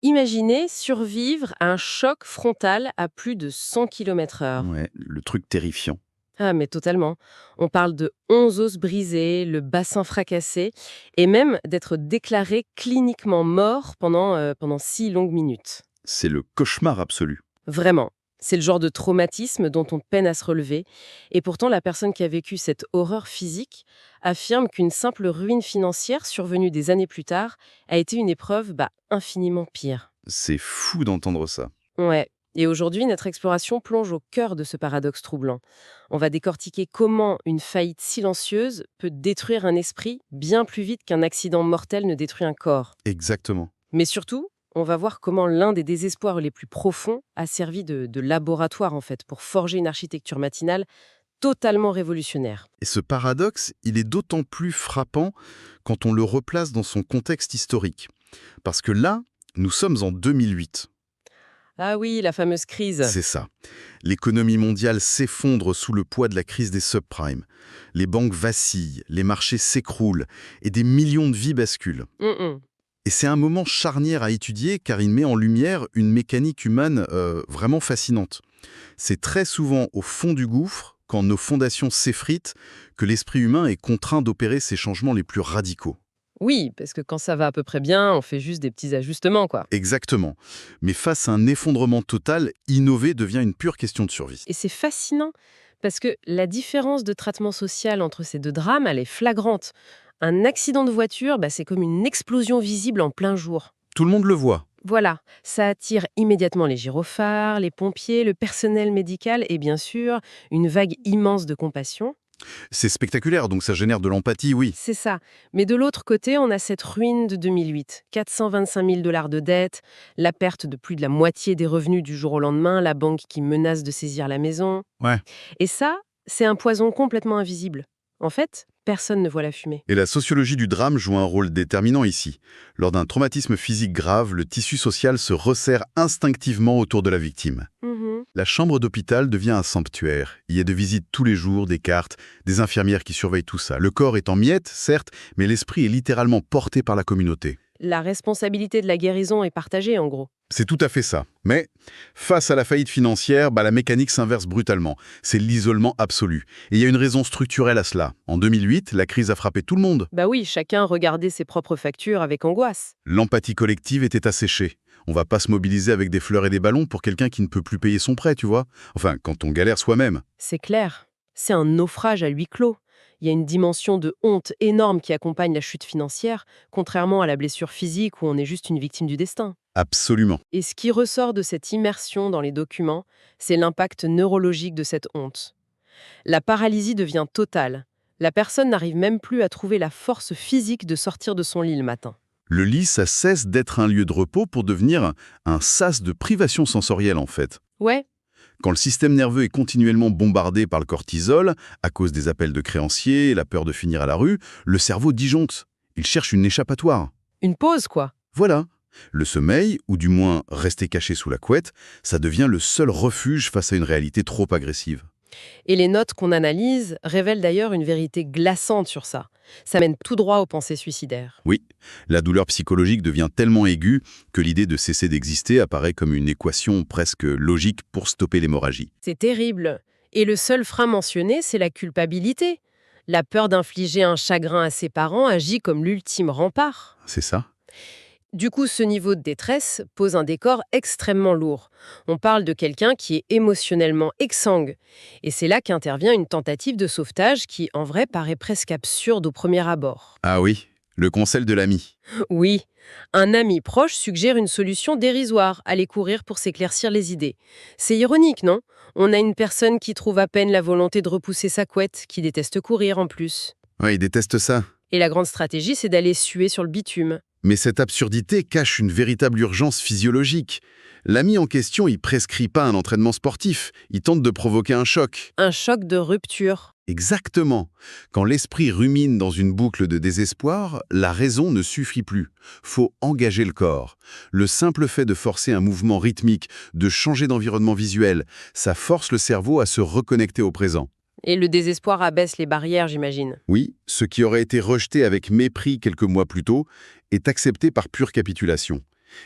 Imaginez survivre à un choc frontal à plus de 100 km/h. Ouais, le truc terrifiant. Ah, mais totalement. On parle de 11 os brisés, le bassin fracassé, et même d'être déclaré cliniquement mort pendant 6 longues minutes. C'est le cauchemar absolu. Vraiment. C'est le genre de traumatisme dont on peine à se relever. Et pourtant, la personne qui a vécu cette horreur physique affirme qu'une simple ruine financière survenue des années plus tard a été une épreuve infiniment pire. C'est fou d'entendre ça. Ouais. Et aujourd'hui, notre exploration plonge au cœur de ce paradoxe troublant. On va décortiquer comment une faillite silencieuse peut détruire un esprit bien plus vite qu'un accident mortel ne détruit un corps. Exactement. Mais surtout, on va voir comment l'un des désespoirs les plus profonds a servi de laboratoire en fait pour forger une architecture matinale totalement révolutionnaire. Et ce paradoxe, il est d'autant plus frappant quand on le replace dans son contexte historique. Parce que là, nous sommes en 2008. Ah oui, la fameuse crise. C'est ça. L'économie mondiale s'effondre sous le poids de la crise des subprimes. Les banques vacillent, les marchés s'écroulent et des millions de vies basculent. Mm-mm. Et c'est un moment charnière à étudier car il met en lumière une mécanique humaine vraiment fascinante. C'est très souvent au fond du gouffre, quand nos fondations s'effritent, que l'esprit humain est contraint d'opérer ces changements les plus radicaux. Oui, parce que quand ça va à peu près bien, on fait juste des petits ajustements, quoi. Exactement. Mais face à un effondrement total, innover devient une pure question de survie. Et c'est fascinant, parce que la différence de traitement social entre ces deux drames, elle est flagrante. Un accident de voiture, c'est comme une explosion visible en plein jour. Tout le monde le voit. Voilà, ça attire immédiatement les gyrophares, les pompiers, le personnel médical et bien sûr, une vague immense de compassion. C'est spectaculaire, donc ça génère de l'empathie, oui. C'est ça. Mais de l'autre côté, on a cette ruine de 2008. 425 000 $ de dettes, la perte de plus de la moitié des revenus du jour au lendemain, la banque qui menace de saisir la maison. Ouais. Et ça, c'est un poison complètement invisible. En fait, personne ne voit la fumée. Et la sociologie du drame joue un rôle déterminant ici. Lors d'un traumatisme physique grave, le tissu social se resserre instinctivement autour de la victime. Mhm. La chambre d'hôpital devient un sanctuaire. Il y a des visites tous les jours, des cartes, des infirmières qui surveillent tout ça. Le corps est en miettes, certes, mais l'esprit est littéralement porté par la communauté. La responsabilité de la guérison est partagée, en gros. C'est tout à fait ça. Mais face à la faillite financière, la mécanique s'inverse brutalement. C'est l'isolement absolu. Et il y a une raison structurelle à cela. En 2008, la crise a frappé tout le monde. Bah oui, chacun regardait ses propres factures avec angoisse. L'empathie collective était asséchée. On va pas se mobiliser avec des fleurs et des ballons pour quelqu'un qui ne peut plus payer son prêt, tu vois. Enfin, quand on galère soi-même. C'est clair. C'est un naufrage à huis clos. Il y a une dimension de honte énorme qui accompagne la chute financière, contrairement à la blessure physique où on est juste une victime du destin. Absolument. Et ce qui ressort de cette immersion dans les documents, c'est l'impact neurologique de cette honte. La paralysie devient totale. La personne n'arrive même plus à trouver la force physique de sortir de son lit le matin. Le lit, ça cesse d'être un lieu de repos pour devenir un sas de privation sensorielle, en fait. Ouais, Quand le système nerveux est continuellement bombardé par le cortisol, à cause des appels de créanciers, la peur de finir à la rue, le cerveau disjoncte. Il cherche une échappatoire. une pause quoi. Voilà. Le sommeil, ou du moins rester caché sous la couette, ça devient le seul refuge face à une réalité trop agressive. Et les notes qu'on analyse révèlent d'ailleurs une vérité glaçante sur ça. Ça mène tout droit aux pensées suicidaires. Oui, la douleur psychologique devient tellement aiguë que l'idée de cesser d'exister apparaît comme une équation presque logique pour stopper l'hémorragie. C'est terrible. Et le seul frein mentionné, c'est la culpabilité. La peur d'infliger un chagrin à ses parents agit comme l'ultime rempart. C'est ça? Du coup, ce niveau de détresse pose un décor extrêmement lourd. On parle de quelqu'un qui est émotionnellement exsangue. Et c'est là qu'intervient une tentative de sauvetage qui, en vrai, paraît presque absurde au premier abord. Ah oui, le conseil de l'ami. Oui, un ami proche suggère une solution dérisoire, aller courir pour s'éclaircir les idées. C'est ironique, non? On a une personne qui trouve à peine la volonté de repousser sa couette, qui déteste courir en plus. Ouais, il déteste ça. Et la grande stratégie, c'est d'aller suer sur le bitume. Mais cette absurdité cache une véritable urgence physiologique. L'ami en question, il prescrit pas un entraînement sportif, il tente de provoquer un choc. Un choc de rupture. Exactement. Quand l'esprit rumine dans une boucle de désespoir, la raison ne suffit plus. Faut engager le corps. Le simple fait de forcer un mouvement rythmique, de changer d'environnement visuel, ça force le cerveau à se reconnecter au présent. Et le désespoir abaisse les barrières, j'imagine. Oui, ce qui aurait été rejeté avec mépris quelques mois plus tôt est accepté par pure capitulation.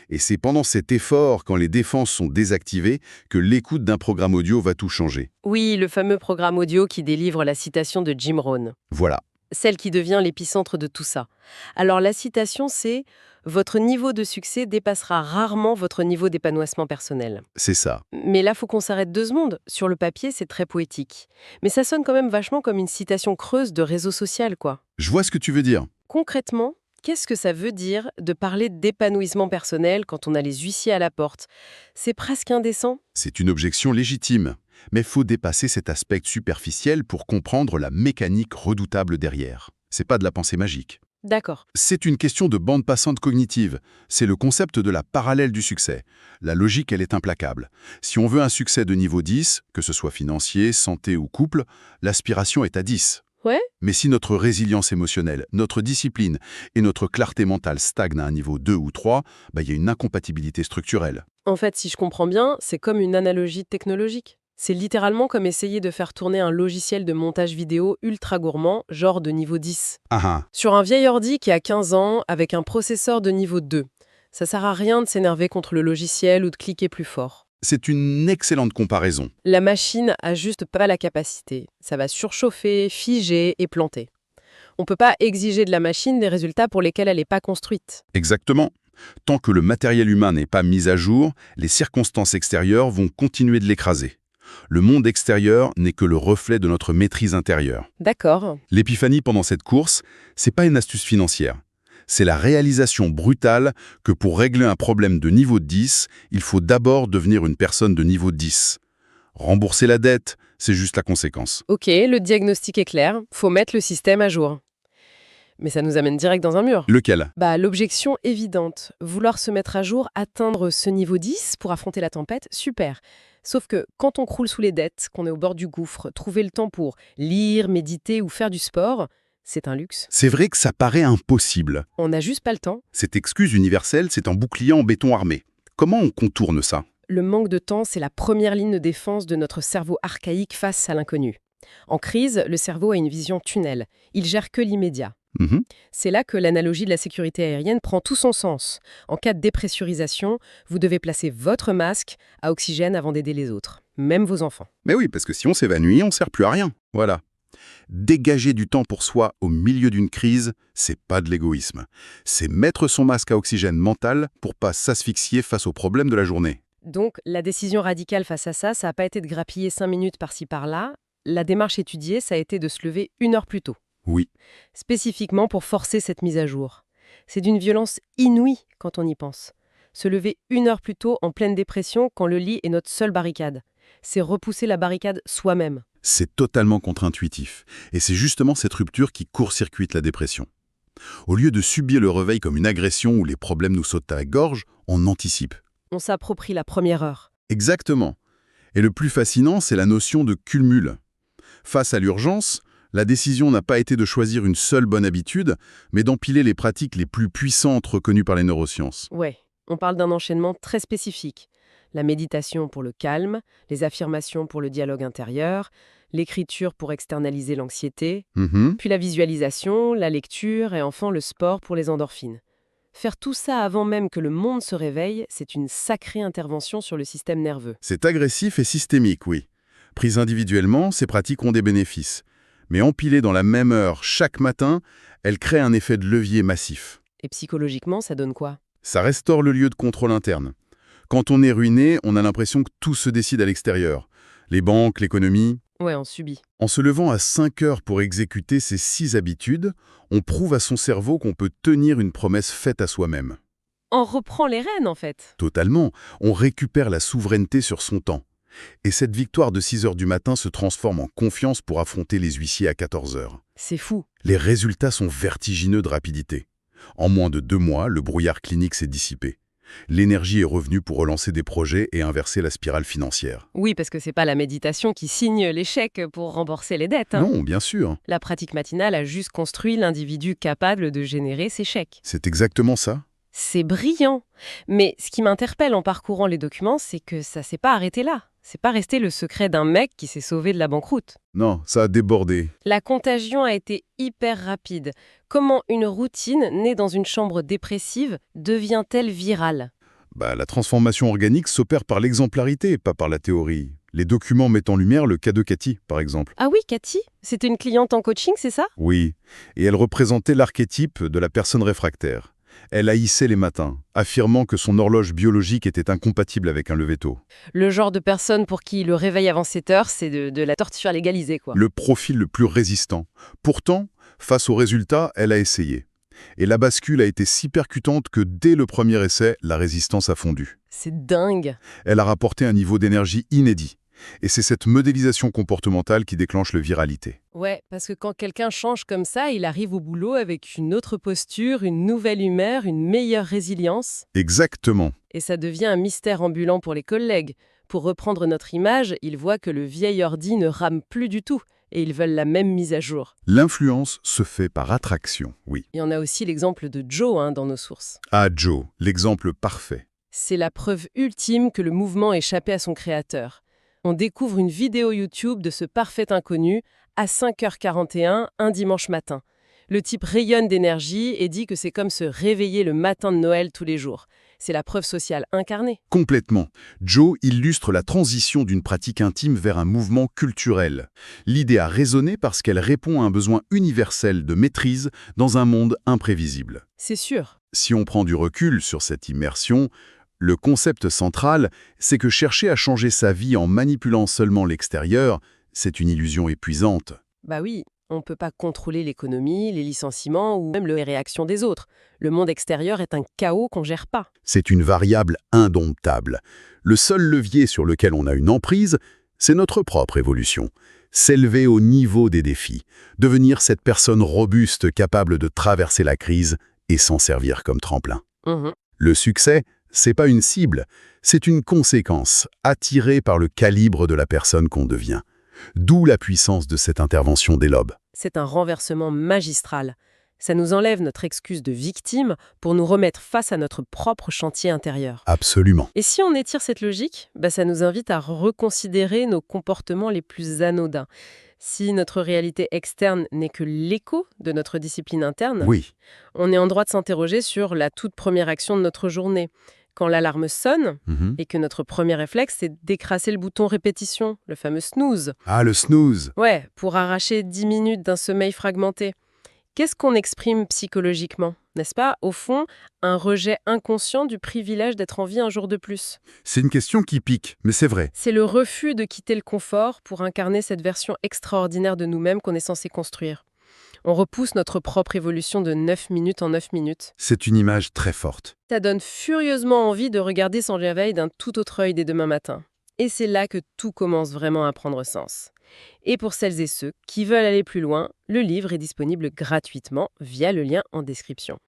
Et c'est pendant cet effort, quand les défenses sont désactivées, que l'écoute d'un programme audio va tout changer. Oui, le fameux programme audio qui délivre la citation de Jim Rohn. Voilà, Celle qui devient l'épicentre de tout ça. Alors la citation, c'est «Votre niveau de succès dépassera rarement votre niveau d'épanouissement personnel». c'est ça. Mais là, faut qu'on s'arrête 2 secondes. Sur le papier, c'est très poétique. Mais ça sonne quand même vachement comme une citation creuse de réseau social, quoi. Je vois ce que tu veux dire. Concrètement, qu'est-ce que ça veut dire de parler d'épanouissement personnel quand on a les huissiers à la porte? C'est presque indécent. C'est une objection légitime. Mais faut dépasser cet aspect superficiel pour comprendre la mécanique redoutable derrière. C'est pas de la pensée magique. D'accord. C'est une question de bande passante cognitive. C'est le concept de la parallèle du succès. La logique, elle est implacable. Si on veut un succès de niveau 10, que ce soit financier, santé ou couple, l'aspiration est à 10. Ouais. Mais si notre résilience émotionnelle, notre discipline et notre clarté mentale stagnent à un niveau 2 ou 3, il y a une incompatibilité structurelle. En fait, si je comprends bien, c'est comme une analogie technologique. C'est littéralement comme essayer de faire tourner un logiciel de montage vidéo ultra gourmand, genre de niveau 10, Ah ah, sur un vieil ordi qui a 15 ans avec un processeur de niveau 2. Ça sert à rien de s'énerver contre le logiciel ou de cliquer plus fort. c'est une excellente comparaison. La machine a juste pas la capacité. Ça va surchauffer, figer et planter. On peut pas exiger de la machine des résultats pour lesquels elle n'est pas construite. Exactement. Tant que le matériel humain n'est pas mis à jour, les circonstances extérieures vont continuer de l'écraser. Le monde extérieur n'est que le reflet de notre maîtrise intérieure. D'accord. L'épiphanie pendant cette course, c'est pas une astuce financière. C'est la réalisation brutale que pour régler un problème de niveau 10, il faut d'abord devenir une personne de niveau 10. Rembourser la dette, c'est juste la conséquence. Ok, le diagnostic est clair. Faut mettre le système à jour. Mais ça nous amène direct dans un mur. Lequel? L'objection évidente. Vouloir se mettre à jour, atteindre ce niveau 10 pour affronter la tempête, super. Sauf que quand on croule sous les dettes, qu'on est au bord du gouffre, trouver le temps pour lire, méditer ou faire du sport, c'est un luxe. C'est vrai que ça paraît impossible. On n'a juste pas le temps. Cette excuse universelle, c'est un bouclier en béton armé. Comment on contourne ça? Le manque de temps, c'est la première ligne de défense de notre cerveau archaïque face à l'inconnu. En crise, le cerveau a une vision tunnel. Il gère que l'immédiat. Mhm. C'est là que l'analogie de la sécurité aérienne prend tout son sens. En cas de dépressurisation, vous devez placer votre masque à oxygène avant d'aider les autres, même vos enfants. Mais oui, parce que si on s'évanouit, on ne sert plus à rien. Voilà. Dégager du temps pour soi au milieu d'une crise, c'est pas de l'égoïsme. C'est mettre son masque à oxygène mental pour pas s'asphyxier face aux problèmes de la journée. Donc, la décision radicale face à ça n'a pas été de grappiller 5 minutes par-ci par-là. La démarche étudiée, ça a été de se lever 1 heure plus tôt, Oui, spécifiquement pour forcer cette mise à jour. C'est d'une violence inouïe quand on y pense. Se lever 1 heure plus tôt en pleine dépression quand le lit est notre seule barricade. C'est repousser la barricade soi-même. c'est totalement contre-intuitif. Et c'est justement cette rupture qui court-circuite la dépression. Au lieu de subir le réveil comme une agression où les problèmes nous sautent à la gorge, on anticipe. On s'approprie la première heure. Exactement. Et le plus fascinant, c'est la notion de cumul. Face à l'urgence, la décision n'a pas été de choisir une seule bonne habitude, mais d'empiler les pratiques les plus puissantes reconnues par les neurosciences. Ouais, on parle d'un enchaînement très spécifique. La méditation pour le calme, les affirmations pour le dialogue intérieur, l'écriture pour externaliser l'anxiété, Mhm. puis la visualisation, la lecture et enfin le sport pour les endorphines. Faire tout ça avant même que le monde se réveille, c'est une sacrée intervention sur le système nerveux. C'est agressif et systémique, oui. Prises individuellement, ces pratiques ont des bénéfices. Mais empilées dans la même heure chaque matin, elles créent un effet de levier massif. Et psychologiquement, ça donne quoi? Ça restaure le lieu de contrôle interne. Quand on est ruiné, on a l'impression que tout se décide à l'extérieur. Les banques, l'économie. Ouais, on subit. En se levant à 5 heures pour exécuter ces 6 habitudes, on prouve à son cerveau qu'on peut tenir une promesse faite à soi-même. On reprend les rênes, en fait. Totalement, on récupère la souveraineté sur son temps. Et cette victoire de 6 heures du matin se transforme en confiance pour affronter les huissiers à 14 heures. C'est fou. Les résultats sont vertigineux de rapidité. En moins de 2 mois, le brouillard clinique s'est dissipé. L'énergie est revenue pour relancer des projets et inverser la spirale financière. Oui, parce que c'est pas la méditation qui signe l'échec pour rembourser les dettes. Non, bien sûr. La pratique matinale a juste construit l'individu capable de générer ses chèques. C'est exactement ça. C'est brillant. Mais ce qui m'interpelle en parcourant les documents, c'est que ça s'est pas arrêté là. C'est pas resté le secret d'un mec qui s'est sauvé de la banqueroute. Non, ça a débordé. La contagion a été hyper rapide. Comment une routine née dans une chambre dépressive devient-elle virale? La transformation organique s'opère par l'exemplarité, pas par la théorie. Les documents mettent en lumière le cas de Cathy, par exemple. Ah oui, Cathy, c'était une cliente en coaching, c'est ça? Oui, et elle représentait l'archétype de la personne réfractaire. Elle haïssait les matins, affirmant que son horloge biologique était incompatible avec un lever tôt. Le genre de personne pour qui le réveil avant 7 heures, c'est de la torture légalisée, quoi. Le profil le plus résistant. Pourtant, face aux résultats, elle a essayé. Et la bascule a été si percutante que dès le premier essai, la résistance a fondu. C'est dingue. Elle a rapporté un niveau d'énergie inédit. Et c'est cette modélisation comportementale qui déclenche le viralité. Ouais, parce que quand quelqu'un change comme ça, il arrive au boulot avec une autre posture, une nouvelle humeur, une meilleure résilience. Exactement. Et ça devient un mystère ambulant pour les collègues. Pour reprendre notre image, ils voient que le vieil ordi ne rame plus du tout. Et ils veulent la même mise à jour. L'influence se fait par attraction, oui. Il y en a aussi l'exemple de Joe dans nos sources. Ah, Joe, l'exemple parfait. C'est la preuve ultime que le mouvement échappait à son créateur. On découvre une vidéo YouTube de ce parfait inconnu à 5h41 un dimanche matin. Le type rayonne d'énergie et dit que c'est comme se réveiller le matin de Noël tous les jours. C'est la preuve sociale incarnée. Complètement. Joe illustre la transition d'une pratique intime vers un mouvement culturel. L'idée a résonné parce qu'elle répond à un besoin universel de maîtrise dans un monde imprévisible. C'est sûr. Si on prend du recul sur cette immersion, le concept central, c'est que chercher à changer sa vie en manipulant seulement l'extérieur, c'est une illusion épuisante. Bah oui, on ne peut pas contrôler l'économie, les licenciements ou même les réactions des autres. Le monde extérieur est un chaos qu'on gère pas. C'est une variable indomptable. Le seul levier sur lequel on a une emprise, c'est notre propre évolution. S'élever au niveau des défis, devenir cette personne robuste capable de traverser la crise et s'en servir comme tremplin. Le succès, c'est pas une cible, c'est une conséquence, attirée par le calibre de la personne qu'on devient. D'où la puissance de cette intervention des lobes. C'est un renversement magistral. Ça nous enlève notre excuse de victime pour nous remettre face à notre propre chantier intérieur. Absolument. Et si on étire cette logique, ça nous invite à reconsidérer nos comportements les plus anodins. Si notre réalité externe n'est que l'écho de notre discipline interne, Oui. on est en droit de s'interroger sur la toute première action de notre journée. Quand l'alarme sonne et que notre premier réflexe, c'est d'écraser le bouton répétition, le fameux snooze. Ah, le snooze. Ouais, pour arracher 10 minutes d'un sommeil fragmenté. Qu'est-ce qu'on exprime psychologiquement, n'est-ce pas? Au fond, un rejet inconscient du privilège d'être en vie un jour de plus. C'est une question qui pique, mais c'est vrai. C'est le refus de quitter le confort pour incarner cette version extraordinaire de nous-mêmes qu'on est censé construire. On repousse notre propre évolution de 9 minutes en 9 minutes. C'est une image très forte. Ça donne furieusement envie de regarder son réveil d'un tout autre œil dès demain matin. Et c'est là que tout commence vraiment à prendre sens. Et pour celles et ceux qui veulent aller plus loin, le livre est disponible gratuitement via le lien en description.